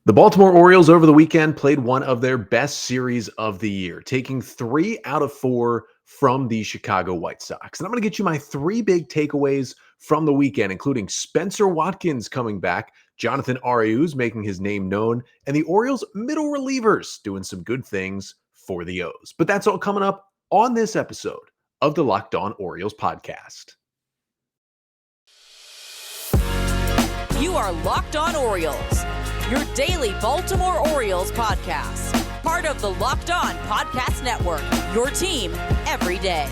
The Baltimore Orioles over the weekend played one of their best series of the year, taking 3 out of 4 from the Chicago White Sox. And I'm going to get you my 3 big takeaways from the weekend, including Spenser Watkins coming back, Jonathan Araúz making his name known, and the Orioles' middle relievers doing some good things for the O's. But that's all coming up on this episode of the Locked On Orioles podcast. You are Locked On Orioles, your daily Baltimore Orioles podcast. Part of the Locked On Podcast Network, your team every day.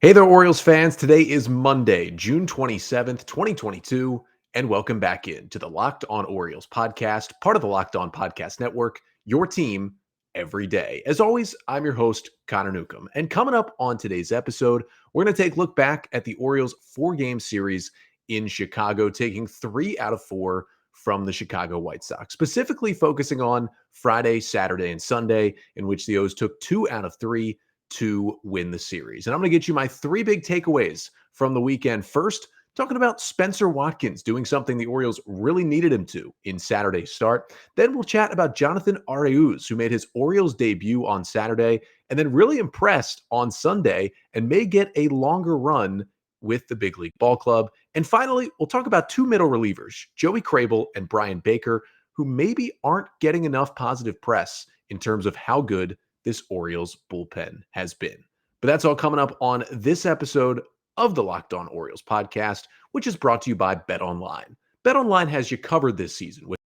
Hey there, Orioles fans. Today is Monday, June 27th, 2022, and welcome back in to the Locked On Orioles podcast, part of the Locked On Podcast Network, your team every day. As always, I'm your host, Connor Newcomb, and coming up on today's episode, we're going to take a look back at the Orioles' 4-game series in Chicago, taking 3 out of 4 from the Chicago White Sox, specifically focusing on Friday, Saturday, and Sunday, in which the O's took 2 out of 3 to win the series. And I'm going to get you my 3 big takeaways from the weekend. First, talking about Spenser Watkins doing something the Orioles really needed him to in Saturday's start. Then we'll chat about Jonathan Araúz, who made his Orioles debut on Saturday and then really impressed on Sunday and may get a longer run with the big league ball club. And finally, we'll talk about 2 middle relievers, Joey Krehbiel and Bryan Baker, who maybe aren't getting enough positive press in terms of how good this Orioles bullpen has been. But that's all coming up on this episode of the Locked On Orioles podcast, which is brought to you by BetOnline. BetOnline has you covered this season with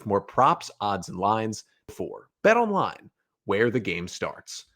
more props, odds, and lines for BetOnline, where the game starts.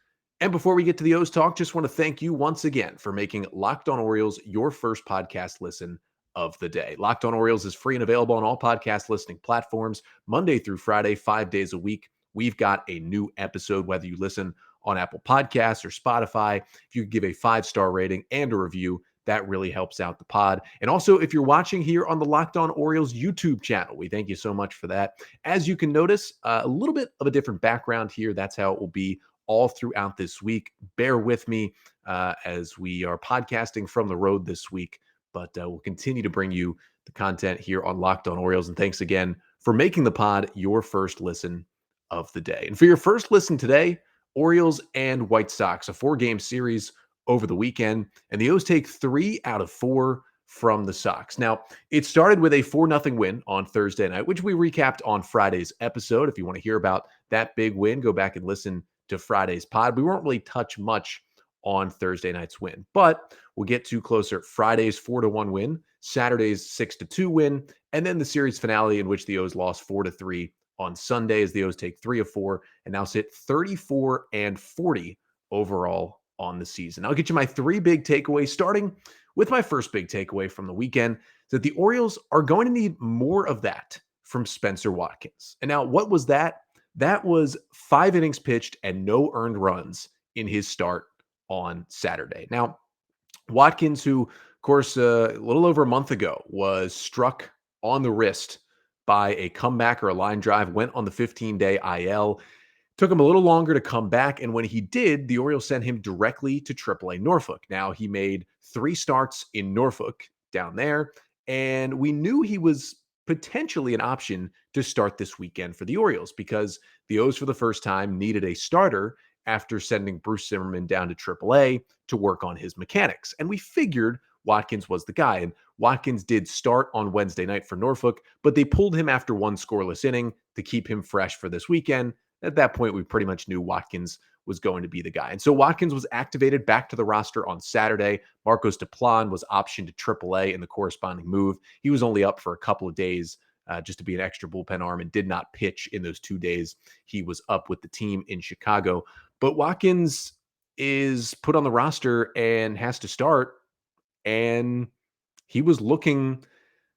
And before we get to the O's talk, just want to thank you once again for making Locked On Orioles your first podcast listen of the day. Locked On Orioles is free and available on all podcast listening platforms, Monday through Friday, 5 days a week. We've got a new episode, whether you listen on Apple Podcasts or Spotify. If you give a 5-star rating and a review, that really helps out the pod. And also, if you're watching here on the Locked On Orioles YouTube channel, we thank you so much for that. As you can notice, a little bit of a different background here. That's how it will be all throughout this week. Bear with me as we are podcasting from the road this week, but we'll continue to bring you the content here on Locked On Orioles. And thanks again for making the pod your first listen of the day. And for your first listen today, Orioles and White Sox, a 4-game series over the weekend, and the O's take 3 out of 4 from the Sox. Now, it started with a 4-0 win on Thursday night, which we recapped on Friday's episode. If you want to hear about that big win, go back and listen to Friday's pod. We won't really touch much on Thursday night's win, but we'll get to closer. Friday's 4-1 win, Saturday's 6-2 win, and then the series finale in which the O's lost 4-3 on Sunday as the O's take 3 of 4 and now sit 34-40 overall on the season. I'll get you my 3 big takeaways, starting with my first big takeaway from the weekend, that the Orioles are going to need more of that from Spenser Watkins. And now, what was that? That was 5 innings pitched and no earned runs in his start on Saturday. Now, Watkins, who, of course, a little over a month ago was struck on the wrist by a comeback or a line drive, went on the 15-day IL. Took him a little longer to come back, and when he did, the Orioles sent him directly to AAA Norfolk. Now, he made 3 starts in Norfolk down there, and we knew he was potentially an option to start this weekend for the Orioles because the O's, for the first time, needed a starter after sending Bruce Zimmerman down to AAA to work on his mechanics. And we figured Watkins was the guy. And Watkins did start on Wednesday night for Norfolk, but they pulled him after 1 scoreless inning to keep him fresh for this weekend. At that point, we pretty much knew Watkins was going to be the guy. And so Watkins was activated back to the roster on Saturday. Marcos Duplan was optioned to AAA in the corresponding move. He was only up for a couple of days just to be an extra bullpen arm and did not pitch in those 2 days he was up with the team in Chicago. But Watkins is put on the roster and has to start, and he was looking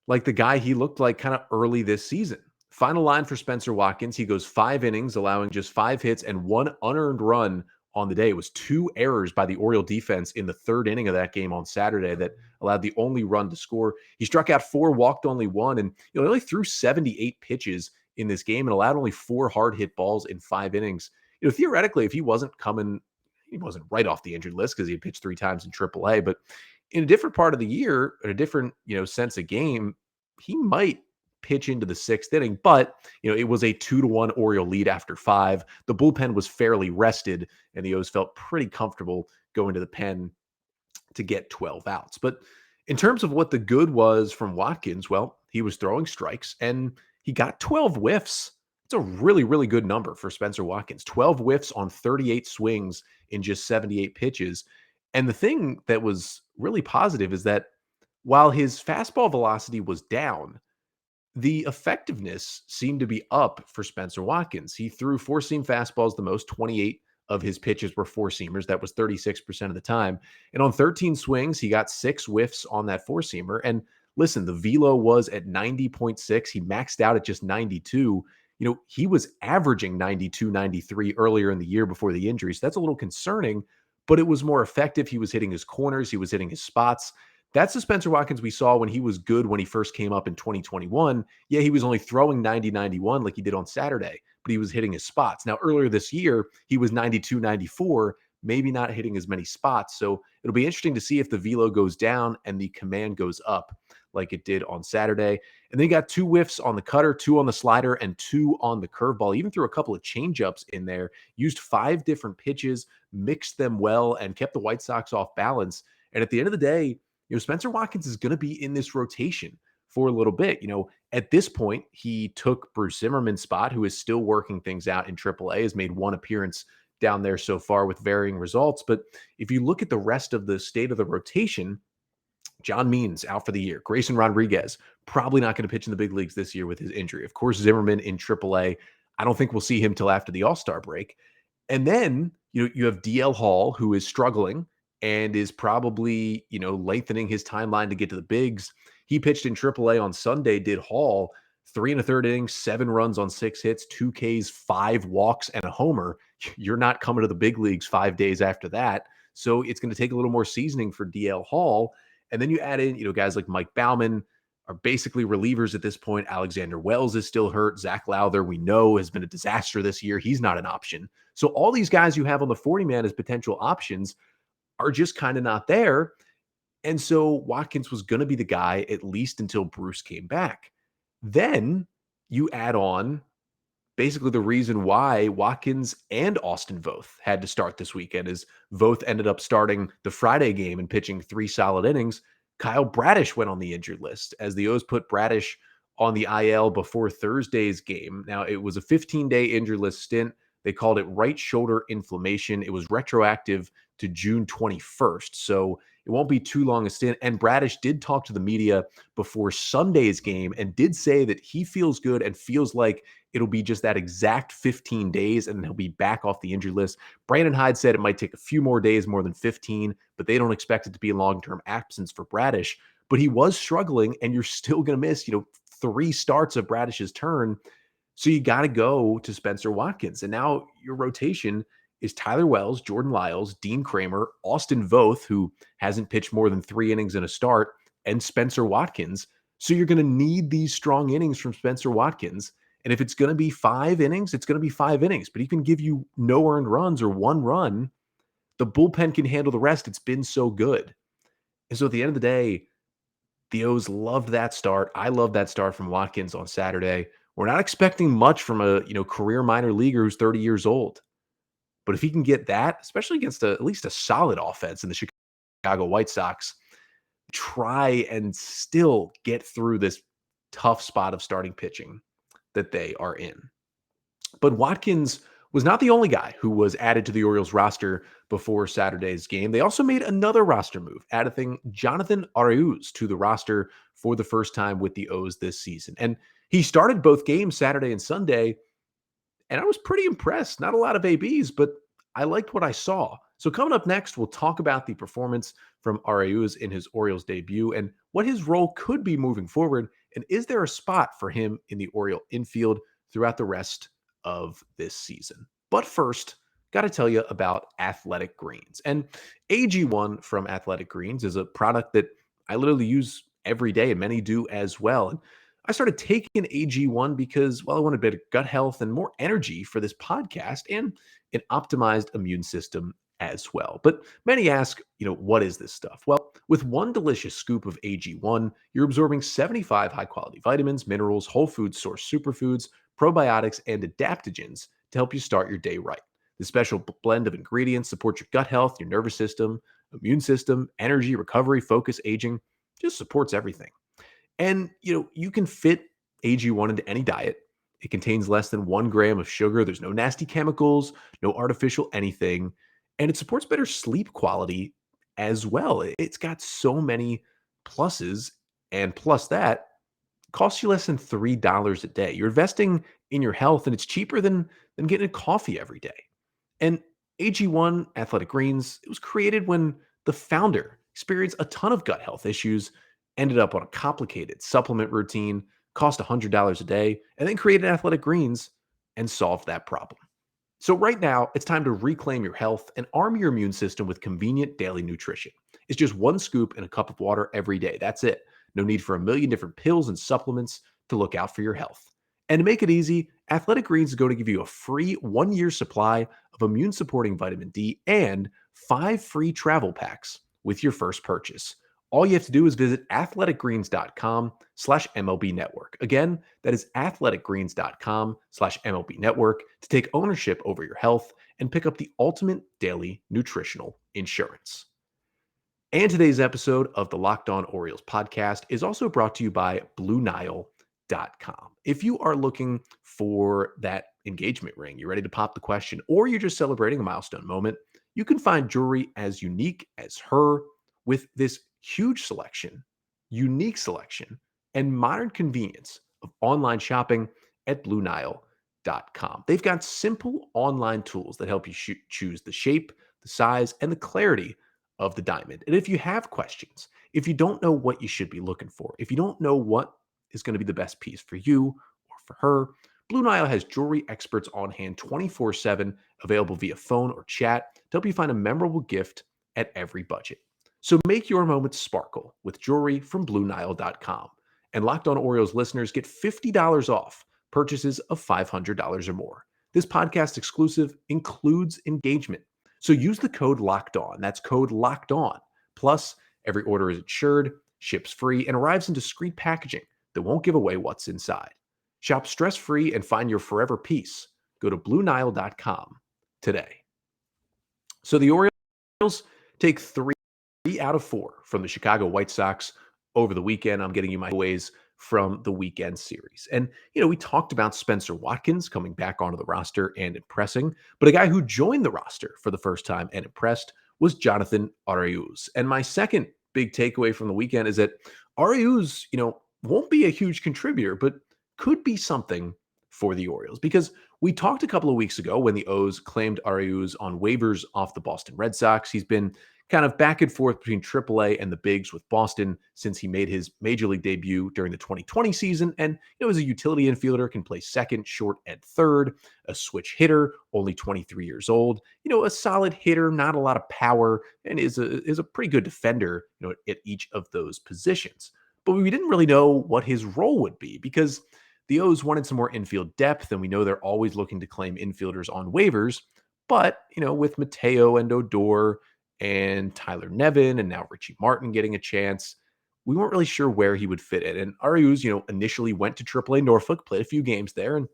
like the guy he looked like kind of early this season. Final line for Spenser Watkins. He goes 5 innings, allowing just 5 hits and 1 unearned run on the day. It was 2 errors by the Oriole defense in the 3rd inning of that game on Saturday that allowed the only run to score. He struck out 4, walked only 1, and he only threw 78 pitches in this game and allowed only 4 hard hit balls in 5 innings. Theoretically, if he wasn't right off the injured list because he had pitched 3 times in AAA, but in a different part of the year, in a different, sense of game, he might pitch into the sixth inning, but it was a 2-1 Oriole lead after 5. The bullpen was fairly rested, and the O's felt pretty comfortable going to the pen to get 12 outs. But in terms of what the good was from Watkins, well, he was throwing strikes and he got 12 whiffs. It's a really, really good number for Spenser Watkins. 12 whiffs on 38 swings in just 78 pitches. And the thing that was really positive is that while his fastball velocity was down, the effectiveness seemed to be up for Spenser Watkins. He threw four-seam fastballs the most. 28 of his pitches were four-seamers. That was 36% of the time. And on 13 swings, he got 6 whiffs on that four-seamer. And listen, the velo was at 90.6. He maxed out at just 92. He was averaging 92, 93 earlier in the year before the injury. So that's a little concerning, but it was more effective. He was hitting his corners. He was hitting his spots. That's the Spenser Watkins we saw when he was good when he first came up in 2021. Yeah, he was only throwing 90, 91 like he did on Saturday, but he was hitting his spots. Now, earlier this year, he was 92, 94, maybe not hitting as many spots. So it'll be interesting to see if the velo goes down and the command goes up like it did on Saturday. And then he got 2 whiffs on the cutter, 2 on the slider, and 2 on the curveball. Even threw a couple of changeups in there, used 5 different pitches, mixed them well, and kept the White Sox off balance. And at the end of the day, Spenser Watkins is going to be in this rotation for a little bit. At this point, he took Bruce Zimmerman's spot, who is still working things out in AAA, has made 1 appearance down there so far with varying results. But if you look at the rest of the state of the rotation, John Means out for the year. Grayson Rodriguez probably not going to pitch in the big leagues this year with his injury. Of course, Zimmerman in AAA. I don't think we'll see him till after the All-Star break. And then you have DL Hall, who is struggling and is probably, lengthening his timeline to get to the bigs. He pitched in AAA on Sunday, did Hall, 3 1/3 innings, 7 runs on 6 hits, 2 Ks, 5 walks, and a homer. You're not coming to the big leagues 5 days after that. So it's going to take a little more seasoning for DL Hall. And then you add in, guys like Mike Baumann are basically relievers at this point. Alexander Wells is still hurt. Zach Lowther, we know, has been a disaster this year. He's not an option. So all these guys you have on the 40-man as potential options are just kind of not there. And so Watkins was going to be the guy at least until Bruce came back. Then you add on basically the reason why Watkins and Austin Voth had to start this weekend is Voth ended up starting the Friday game and pitching 3 solid innings. Kyle Bradish went on the injured list as the O's put Bradish on the IL before Thursday's game. Now, it was a 15-day injured list stint. They called it right shoulder inflammation. It was retroactive to June 21st. So it won't be too long a stint. And Bradish did talk to the media before Sunday's game and did say that he feels good and feels like it'll be just that exact 15 days and he'll be back off the injury list. Brandon Hyde said it might take a few more days, more than 15, but they don't expect it to be a long-term absence for Bradish. But he was struggling, and you're still going to miss, 3 starts of Bradish's turn. So you got to go to Spenser Watkins. And now your rotation is Tyler Wells, Jordan Lyles, Dean Kramer, Austin Voth, who hasn't pitched more than 3 innings in a start, and Spenser Watkins. So you're going to need these strong innings from Spenser Watkins. And if it's going to be 5 innings, it's going to be 5 innings. But he can give you no earned runs or 1 run. The bullpen can handle the rest. It's been so good. And so at the end of the day, the O's loved that start. I love that start from Watkins on Saturday. We're not expecting much from a career minor leaguer who's 30 years old. But if he can get that, especially against at least a solid offense in the Chicago White Sox, try and still get through this tough spot of starting pitching that they are in. But Watkins was not the only guy who was added to the Orioles roster before Saturday's game. They also made another roster move, adding Jonathan Araúz to the roster for the first time with the O's this season. And he started both games, Saturday and Sunday, and I was pretty impressed. Not a lot of ABs, but I liked what I saw. So coming up next, we'll talk about the performance from Araúz in his Orioles debut and what his role could be moving forward. And is there a spot for him in the Oriole infield throughout the rest of this season? But first, got to tell you about Athletic Greens. And AG1 from Athletic Greens is a product that I literally use every day, and many do as well. And I started taking AG1 because, well, I wanted better gut health and more energy for this podcast and an optimized immune system as well. But many ask, what is this stuff? Well, with one delicious scoop of AG1, you're absorbing 75 high quality vitamins, minerals, whole food source superfoods, probiotics, and adaptogens to help you start your day right. The special blend of ingredients supports your gut health, your nervous system, immune system, energy, recovery, focus, aging, just supports everything. And you can fit AG1 into any diet. It contains less than 1 gram of sugar. There's no nasty chemicals, no artificial anything, and it supports better sleep quality as well. It's got so many pluses, and plus that costs you less than $3 a day. You're investing in your health, and it's cheaper than getting a coffee every day. And AG1 Athletic Greens, it was created when the founder experienced a ton of gut health issues, ended up on a complicated supplement routine, cost $100 a day, and then created Athletic Greens and solved that problem. So right now, it's time to reclaim your health and arm your immune system with convenient daily nutrition. It's just one scoop in a cup of water every day. That's it. No need for a million different pills and supplements to look out for your health. And to make it easy, Athletic Greens is going to give you a free 1 year supply of immune supporting vitamin D and 5 free travel packs with your first purchase. All you have to do is visit athleticgreens.com/MLB network. Again, that is athleticgreens.com/MLB network to take ownership over your health and pick up the ultimate daily nutritional insurance. And today's episode of the Locked On Orioles podcast is also brought to you by BlueNile.com. If you are looking for that engagement ring, you're ready to pop the question, or you're just celebrating a milestone moment, you can find jewelry as unique as her with this huge selection, unique selection, and modern convenience of online shopping at BlueNile.com. They've got simple online tools that help you choose the shape, the size, and the clarity of the diamond. And if you have questions, if you don't know what you should be looking for, if you don't know what is going to be the best piece for you or for her, Blue Nile has jewelry experts on hand 24/7, available via phone or chat to help you find a memorable gift at every budget. So make your moments sparkle with jewelry from BlueNile.com. And Locked On Orioles listeners get $50 off purchases of $500 or more. This podcast exclusive includes engagement. So use the code Locked On. That's code Locked On. Plus, every order is insured, ships free, and arrives in discreet packaging that won't give away what's inside. Shop stress-free and find your forever piece. Go to BlueNile.com today. So the Orioles take 3 out of 4 from the Chicago White Sox over the weekend. I'm getting you my ways from the weekend series. And, we talked about Spenser Watkins coming back onto the roster and impressing, but a guy who joined the roster for the first time and impressed was Jonathan Araúz. And my second big takeaway from the weekend is that Araúz, won't be a huge contributor, but could be something for the Orioles, because we talked a couple of weeks ago when the O's claimed Araúz on waivers off the Boston Red Sox. He's been kind of back and forth between AAA and the bigs with Boston since he made his major league debut during the 2020 season. And, as a utility infielder, can play second, short, and third, a switch hitter, only 23 years old, a solid hitter, not a lot of power, and is a pretty good defender, at each of those positions. But we didn't really know what his role would be, because the O's wanted some more infield depth, and we know they're always looking to claim infielders on waivers. But, with Mateo and Odor and Tyler Nevin and now Richie Martin getting a chance, we weren't really sure where he would fit in. And Araúz, initially went to AAA Norfolk, played a few games there, and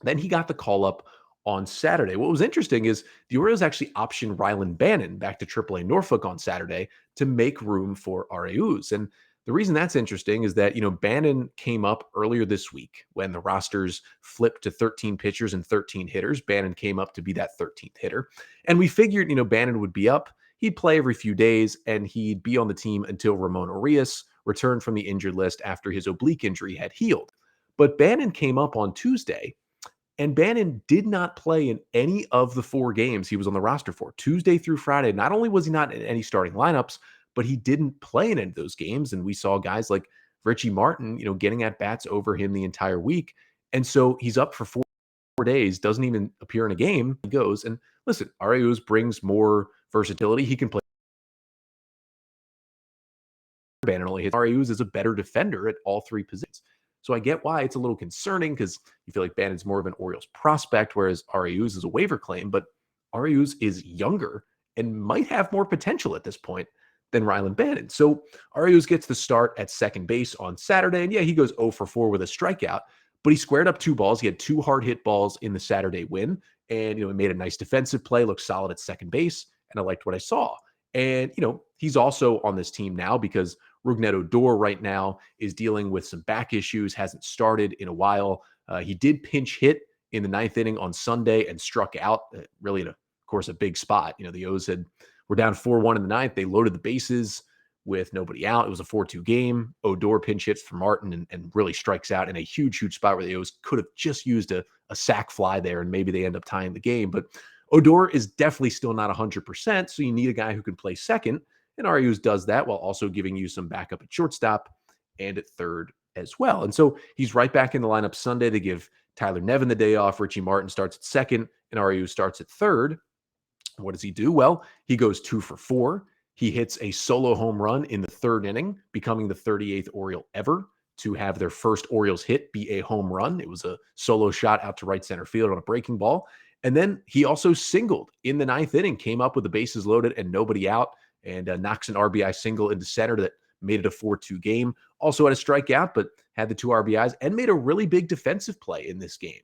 then he got the call up on Saturday. What was interesting is the Orioles actually optioned Rylan Bannon back to AAA Norfolk on Saturday to make room for Araúz. And the reason that's interesting is that, Bannon came up earlier this week when the rosters flipped to 13 pitchers and 13 hitters. Bannon came up to be that 13th hitter. And we figured, Bannon would be up. He'd play every few days, and he'd be on the team until Ramon Urias returned from the injured list after his oblique injury had healed. But Bannon came up on Tuesday, and Bannon did not play in any of the 4 games he was on the roster for, Tuesday through Friday. Not only was he not in any starting lineups, but he didn't play in any of those games. And we saw guys like Richie Martin, getting at bats over him the entire week. And so he's up for 4 days, doesn't even appear in a game. He goes, and listen, Araúz brings more versatility. He can play. Bannon only hits. Araúz is a better defender at all 3 positions. So I get why it's a little concerning, because you feel like Bannon's more of an Orioles prospect, whereas Araúz is a waiver claim. But Araúz is younger and might have more potential at this point than Rylan Bannon. So Araúz gets the start at second base on Saturday. And yeah, he goes 0 for 4 with a strikeout, but he squared up 2 balls. He had 2 hard hit balls in the Saturday win. And, he made a nice defensive play, looked solid at second base. And I liked what I saw. And, he's also on this team now because Rougned Odor right now is dealing with some back issues, hasn't started in a while. He did pinch hit in the 9th inning on Sunday and struck out, really in of course, a big spot. The O's were down 4-1 in the 9th. They loaded the bases with nobody out. It was a 4-2 game. Odor pinch hits for Martin and really strikes out in a huge, huge spot where the O's could have just used a sac fly there, and maybe they end up tying the game. But Odor is definitely still not 100%, so you need a guy who can play second, and Araúz does that while also giving you some backup at shortstop and at third as well. And so he's right back in the lineup Sunday. They give Tyler Nevin the day off. Richie Martin starts at second, and Araúz starts at third. What does he do? Well, he goes 2 for 4. He hits a solo home run in the 3rd inning, becoming the 38th Oriole ever to have their first Orioles hit be a home run. It was a solo shot out to right center field on a breaking ball. And then he also singled in the 9th inning, came up with the bases loaded and nobody out, and knocks an RBI single into center that made it a 4-2 game. Also had a strikeout, but had the 2 RBIs and made a really big defensive play in this game.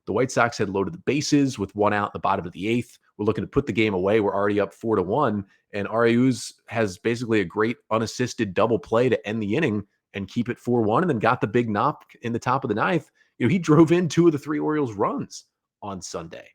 The White Sox had loaded the bases with 1 out in the bottom of the 8th. We're looking to put the game away. We're already up 4-1. And Araúz has basically a great unassisted double play to end the inning and keep it 4-1, and then got the big knock in the top of the 9th. He drove in 2 of the 3 Orioles runs on Sunday.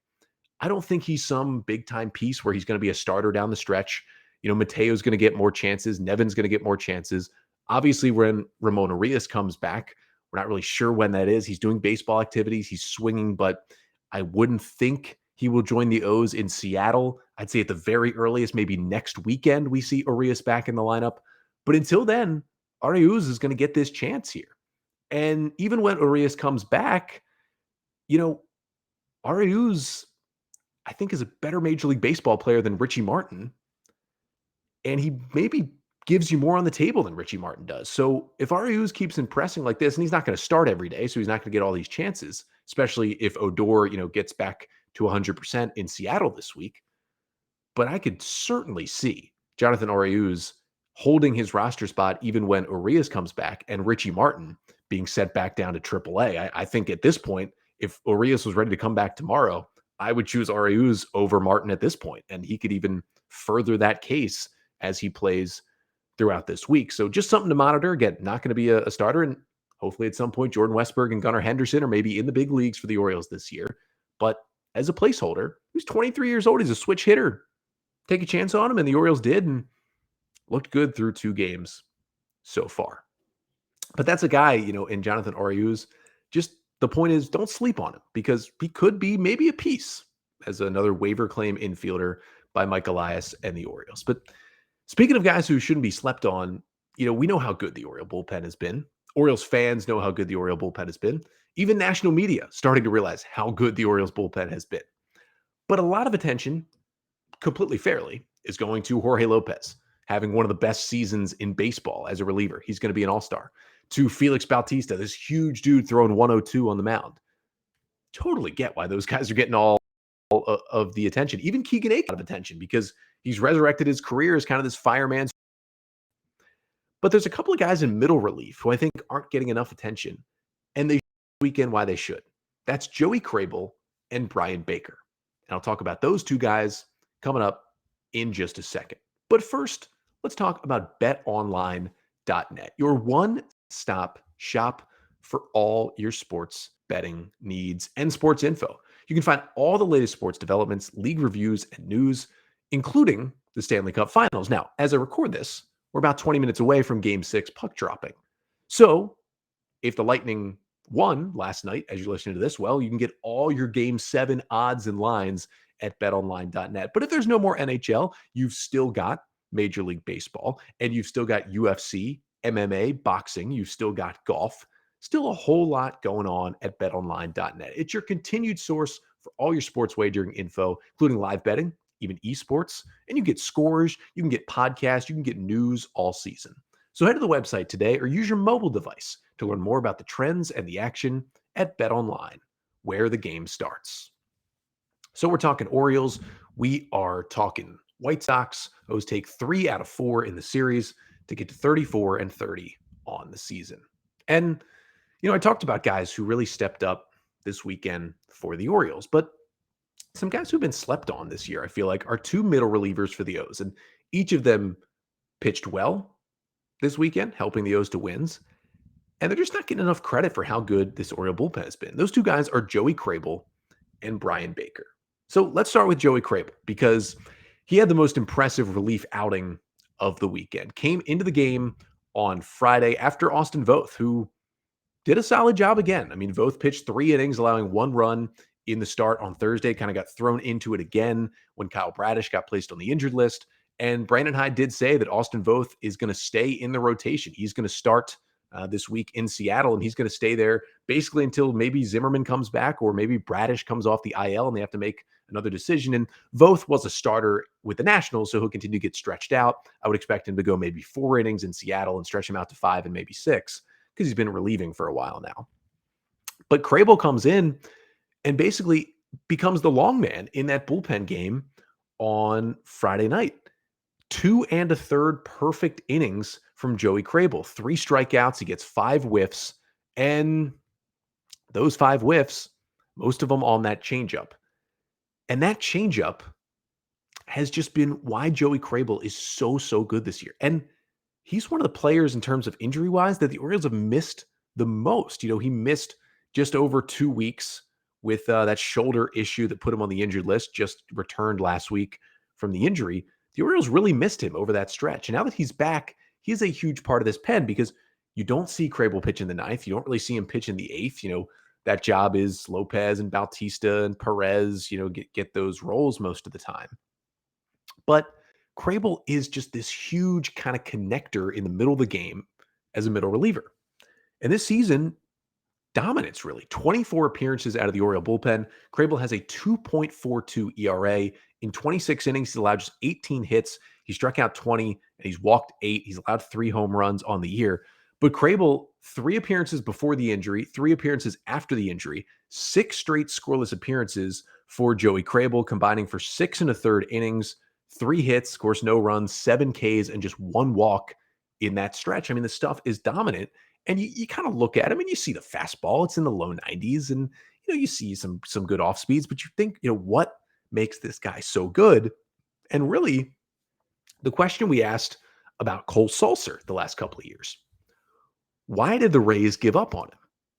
I don't think he's some big-time piece where he's going to be a starter down the stretch. Mateo's going to get more chances. Nevin's going to get more chances. Obviously, when Ramon Arias comes back, we're not really sure when that is. He's doing baseball activities. He's swinging, but I wouldn't think he will join the O's in Seattle. I'd say at the very earliest, maybe next weekend, we see Arias back in the lineup. But until then, Araúz is going to get this chance here. And even when Arias comes back, Araúz, I think, is a better Major League Baseball player than Richie Martin. And he maybe gives you more on the table than Richie Martin does. So if Araúz keeps impressing like this, and he's not going to start every day, so he's not going to get all these chances, especially if Odor, gets back to 100% in Seattle this week. But I could certainly see Jonathan Araúz holding his roster spot even when Arias comes back, and Richie Martin being set back down to AAA. I think at this point, if Arias was ready to come back tomorrow, I would choose Araúz over Martin at this point, and he could even further that case as he plays throughout this week. So just something to monitor. Again, not going to be a starter, and hopefully at some point Jordan Westburg and Gunnar Henderson are maybe in the big leagues for the Orioles this year. But as a placeholder, he's 23 years old. He's a switch hitter. Take a chance on him, and the Orioles did, and looked good through 2 games so far. But that's a guy, in Jonathan Araúz. Just the point is, don't sleep on him, because he could be maybe a piece as another waiver claim infielder by Mike Elias and the Orioles. But speaking of guys who shouldn't be slept on, we know how good the Oriole bullpen has been. Orioles fans know how good the Oriole bullpen has been. Even national media starting to realize how good the Orioles bullpen has been. But a lot of attention, completely fairly, is going to Jorge Lopez having one of the best seasons in baseball as a reliever. He's going to be an all-star. To Felix Bautista, this huge dude throwing 102 on the mound. Totally get why those guys are getting all of the attention. Even Keegan Akin of attention, because he's resurrected his career as kind of this fireman. But there's a couple of guys in middle relief who I think aren't getting enough attention, and they weekend why they should. That's Joey Krehbiel and Bryan Baker. And I'll talk about those 2 guys coming up in just a second. But first, let's talk about betonline.net, your one-stop shop for all your sports betting needs and sports info. You can find all the latest sports developments, league reviews, and news, including the Stanley Cup Finals. Now, as I record this, we're about 20 minutes away from Game 6 puck dropping. So if the Lightning won last night, as you're listening to this, well, you can get all your Game 7 odds and lines at betonline.net. But if there's no more NHL, you've still got Major League Baseball, and you've still got UFC, MMA, boxing, you've still got golf, still a whole lot going on at betonline.net. It's your continued source for all your sports wagering info, including live betting, even esports, and you get scores, you can get podcasts, you can get news all season. So head to the website today or use your mobile device to learn more about the trends and the action at BetOnline, where the game starts. So we're talking Orioles. We are talking White Sox, O's take 3 out of 4 in the series to get to 34-30 on the season. And, I talked about guys who really stepped up this weekend for the Orioles, but some guys who've been slept on this year, I feel like, are two middle relievers for the O's. And each of them pitched well this weekend, helping the O's to wins. And they're just not getting enough credit for how good this Oriole bullpen has been. Those two guys are Joey Krehbiel and Bryan Baker. So let's start with Joey Krehbiel because he had the most impressive relief outing of the weekend. Came into the game on Friday after Austin Voth, who did a solid job again. I mean, Voth pitched 3 innings, allowing 1 run in the start on Thursday, kind of got thrown into it again when Kyle Bradish got placed on the injured list. And Brandon Hyde did say that Austin Voth is going to stay in the rotation. He's going to start this week in Seattle, and he's going to stay there basically until maybe Zimmerman comes back or maybe Bradish comes off the IL and they have to make another decision. And Voth was a starter with the Nationals, so he'll continue to get stretched out. I would expect him to go maybe 4 innings in Seattle and stretch him out to 5 and maybe 6 because he's been relieving for a while now. But Krehbiel comes in and basically becomes the long man in that bullpen game on Friday night. 2 1/3 perfect innings from Joey Krehbiel. 3 strikeouts. He gets 5 whiffs. And those 5 whiffs, most of them on that changeup. And that changeup has just been why Joey Krehbiel is so good this year. And he's one of the players in terms of injury-wise that the Orioles have missed the most. He missed just over 2 weeks with that shoulder issue that put him on the injured list, just returned last week from the injury. The Orioles really missed him over that stretch. And now that he's back, he's a huge part of this pen because you don't see Krehbiel pitch in the 9th. You don't really see him pitch in the 8th. That job is Lopez and Bautista and Perez, get those roles most of the time. But Krehbiel is just this huge kind of connector in the middle of the game as a middle reliever. And this season, dominance really. 24 appearances out of the Oriole bullpen. Krehbiel has a 2.42 ERA. In 26 innings, he's allowed just 18 hits. He struck out 20, and he's walked 8. He's allowed 3 home runs on the year. But Krehbiel, 3 appearances before the injury, 3 appearances after the injury, 6 straight scoreless appearances for Joey Krehbiel, combining for 6 1/3 innings, 3 hits, of course, no runs, 7 Ks, and just 1 walk in that stretch. I mean, the stuff is dominant. And you kind of look at him and you see the fastball. It's in the low 90s. And, you see some good off speeds. But you think, what makes this guy so good? And really, the question we asked about Cole Sulser the last couple of years. Why did the Rays give up on him?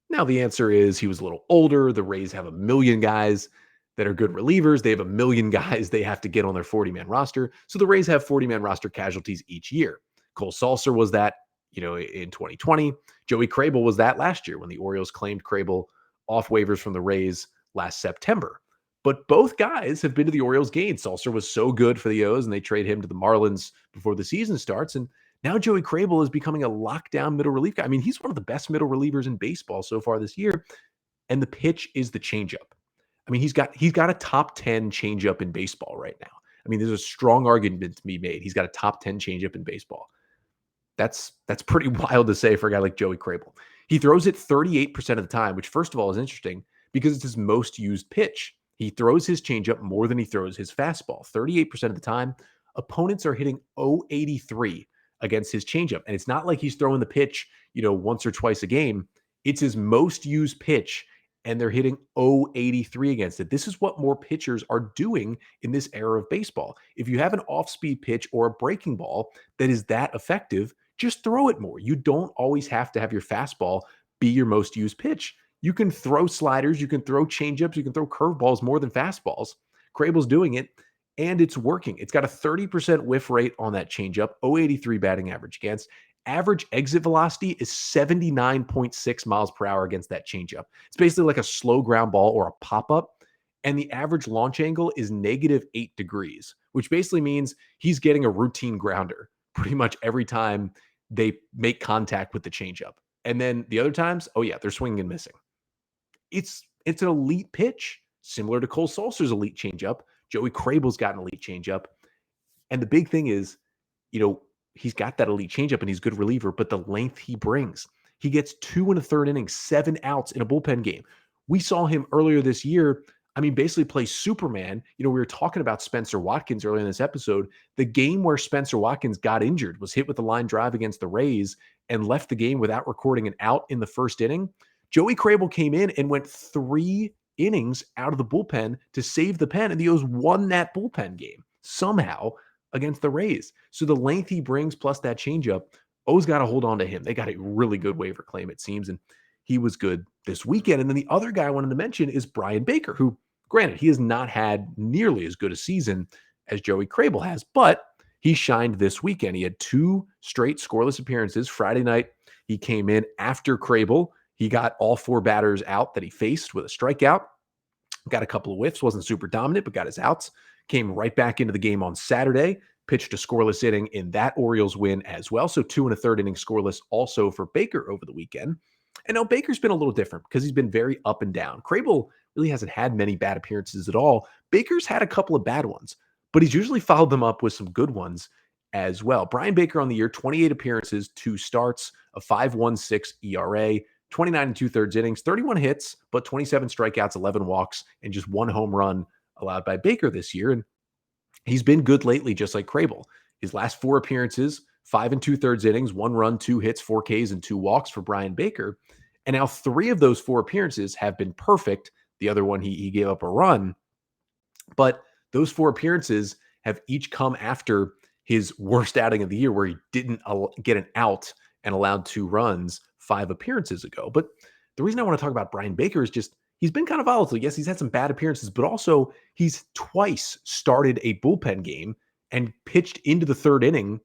Now, the answer is he was a little older. The Rays have a million guys that are good relievers. They have a million guys they have to get on their 40-man roster. So the Rays have 40-man roster casualties each year. Cole Sulser was that, in 2020. Joey Krehbiel was that last year when the Orioles claimed Krehbiel off waivers from the Rays last September. But both guys have been to the Orioles games. Sulser was so good for the O's, and they trade him to the Marlins before the season starts. And now Joey Krehbiel is becoming a lockdown middle relief guy. I mean, he's one of the best middle relievers in baseball so far this year. And the pitch is the changeup. I mean, he's got a top 10 changeup in baseball right now. I mean, there's a strong argument to be made. He's got a top 10 changeup in baseball. That's pretty wild to say for a guy like Joey Krehbiel. He throws it 38% of the time, which first of all is interesting because it's his most used pitch. He throws his changeup more than he throws his fastball. 38% of the time, opponents are hitting 0.83 against his changeup. And it's not like he's throwing the pitch, once or twice a game. It's his most used pitch, and they're hitting 0.83 against it. This is what more pitchers are doing in this era of baseball. If you have an off-speed pitch or a breaking ball that is that effective, just throw it more. You don't always have to have your fastball be your most used pitch. You can throw sliders, you can throw changeups, you can throw curveballs more than fastballs. Krehbiel's doing it, and it's working. It's got a 30% whiff rate on that changeup, 0.83 batting average against. Average exit velocity is 79.6 miles per hour against that changeup. It's basically like a slow ground ball or a pop-up. And the average launch angle is -8 degrees, which basically means he's getting a routine grounder pretty much every time they make contact with the changeup. And then the other times, they're swinging and missing. It's an elite pitch, similar to Cole Sulser's elite changeup. Joey Krehbiel's got an elite changeup. And the big thing is, he's got that elite changeup and he's a good reliever, but the length he brings. He gets 2 1/3 innings, 7 outs in a bullpen game. We saw him earlier this year. I mean, basically play Superman. We were talking about Spenser Watkins earlier in this episode. The game where Spenser Watkins got injured, was hit with a line drive against the Rays and left the game without recording an out in the first inning. Joey Krehbiel came in and went 3 innings out of the bullpen to save the pen, and the O's won that bullpen game somehow against the Rays. So the length he brings plus that changeup, O's got to hold on to him. They got a really good waiver claim, it seems, and he was good this weekend. And then the other guy I wanted to mention is Bryan Baker, who, granted, he has not had nearly as good a season as Joey Krehbiel has, but he shined this weekend. He had 2 straight scoreless appearances. Friday night, he came in after Krehbiel. He got all 4 batters out that he faced with a strikeout. Got a couple of whiffs, wasn't super dominant, but got his outs. Came right back into the game on Saturday, pitched a scoreless inning in that Orioles win as well. So 2 1/3 innings scoreless also for Baker over the weekend. And now Baker's been a little different because he's been very up and down. Krehbiel really hasn't had many bad appearances at all. Baker's had a couple of bad ones, but he's usually followed them up with some good ones as well. Bryan Baker on the year, 28 appearances, 2 starts, a 5.16 ERA, 29 2/3 innings, 31 hits, but 27 strikeouts, 11 walks, and just 1 home run allowed by Baker this year. And he's been good lately, just like Krehbiel. His last 4 appearances, 5 2/3 innings, 1 run, 2 hits, 4 Ks, and 2 walks for Bryan Baker. And now 3 of those 4 appearances have been perfect. The other one, he gave up a run. But those 4 appearances have each come after his worst outing of the year, where he didn't get an out and allowed 2 runs 5 appearances ago. But the reason I want to talk about Bryan Baker is just he's been kind of volatile. Yes, he's had some bad appearances, but also he's twice started a bullpen game and pitched into the 3rd inning,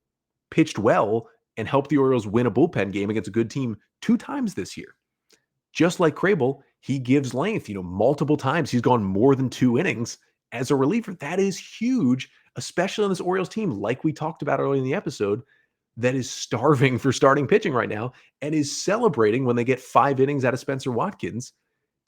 pitched well, and helped the Orioles win a bullpen game against a good team 2 times this year. Just like Krehbiel, he gives length. Multiple times he's gone more than 2 innings as a reliever. That is huge, especially on this Orioles team, like we talked about earlier in the episode, that is starving for starting pitching right now and is celebrating when they get 5 innings out of Spenser Watkins,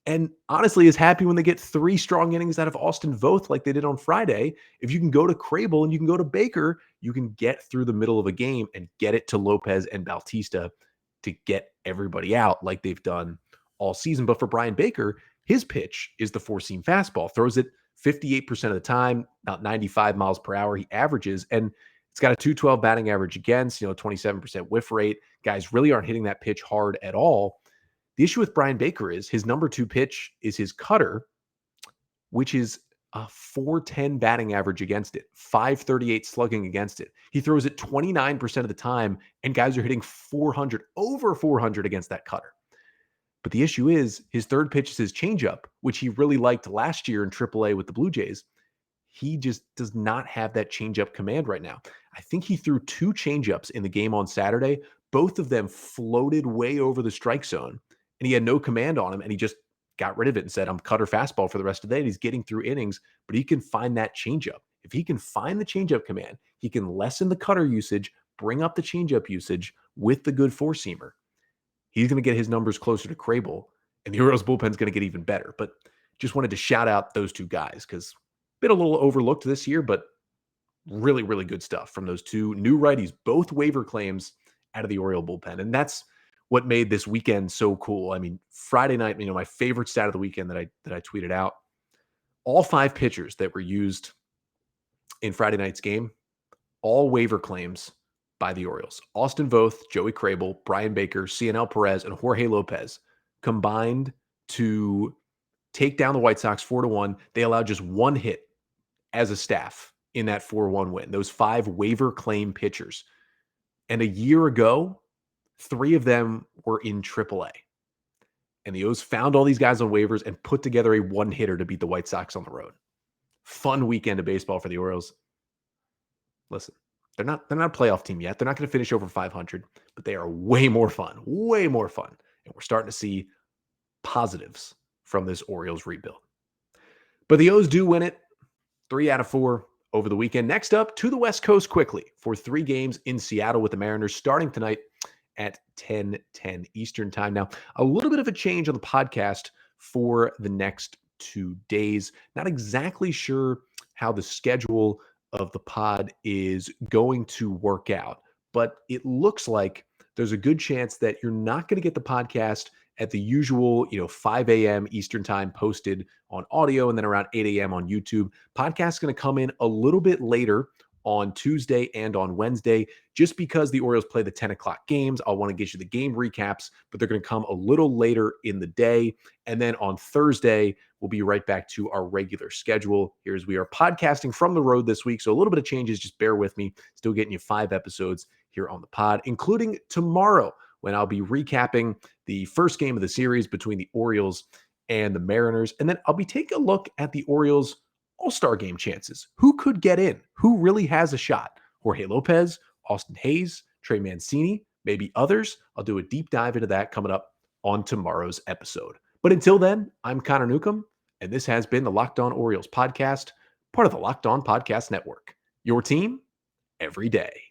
and honestly is happy when they get 3 strong innings out of Austin Voth like they did on Friday. If you can go to Krehbiel and you can go to Baker, you can get through the middle of a game and get it to Lopez and Bautista to get everybody out like they've done all season. But for Bryan Baker, his pitch is the 4-seam fastball. Throws it 58% of the time, about 95 miles per hour he averages, and it's got a 212 batting average against, 27% whiff rate. Guys really aren't hitting that pitch hard at all. The issue with Bryan Baker is his number 2 pitch is his cutter, which is a 410 batting average against it, 538 slugging against it. He throws it 29% of the time, and guys are hitting 400, over 400 against that cutter. But the issue is his 3rd pitch is his changeup, which he really liked last year in AAA with the Blue Jays. He just does not have that changeup command right now. I think he threw 2 changeups in the game on Saturday. Both of them floated way over the strike zone, and he had no command on him, and he just got rid of it and said, I'm cutter fastball for the rest of the day. And he's getting through innings, but he can find that changeup. If he can find the changeup command, he can lessen the cutter usage, bring up the changeup usage with the good 4-seamer. He's going to get his numbers closer to Krehbiel, and the Orioles bullpen is going to get even better. But just wanted to shout out those 2 guys because been a little overlooked this year, but really, really good stuff from those 2 new righties, both waiver claims out of the Oriole bullpen. And that's what made this weekend so cool. I mean, Friday night, my favorite stat of the weekend that I tweeted out, all 5 pitchers that were used in Friday night's game, all waiver claims by the Orioles. Austin Voth, Joey Krehbiel, Bryan Baker, CNL Perez, and Jorge Lopez combined to take down the White Sox 4-1. They allowed just 1 hit as a staff in that 4-1 win. Those 5 waiver claim pitchers. And a year ago, 3 of them were in AAA. And the O's found all these guys on waivers and put together a 1-hitter to beat the White Sox on the road. Fun weekend of baseball for the Orioles. Listen, they're not a playoff team yet. They're not going to finish over 500, but they are way more fun. Way more fun. And we're starting to see positives from this Orioles rebuild. But the O's do win it. 3 out of 4 over the weekend. Next up, to the West Coast quickly for 3 games in Seattle with the Mariners starting tonight at 10:10 Eastern time. Now, a little bit of a change on the podcast for the next 2 days. Not exactly sure how the schedule of the pod is going to work out, but it looks like there's a good chance that you're not going to get the podcast at the usual, 5 a.m. Eastern time posted on audio and then around 8 a.m. on YouTube. Podcast's going to come in a little bit later on Tuesday and on Wednesday, just because the Orioles play the 10 o'clock games. I'll want to get you the game recaps, but they're going to come a little later in the day. And then on Thursday, we'll be right back to our regular schedule. Here's we are podcasting from the road this week. So a little bit of changes, just bear with me. Still getting you 5 episodes here on the pod, including tomorrow when I'll be recapping the first game of the series between the Orioles and the Mariners. And then I'll be taking a look at the Orioles All-Star game chances. Who could get in? Who really has a shot? Jorge Lopez, Austin Hayes, Trey Mancini, maybe others. I'll do a deep dive into that coming up on tomorrow's episode. But until then, I'm Connor Newcomb, and this has been the Locked On Orioles podcast, part of the Locked On Podcast Network. Your team every day.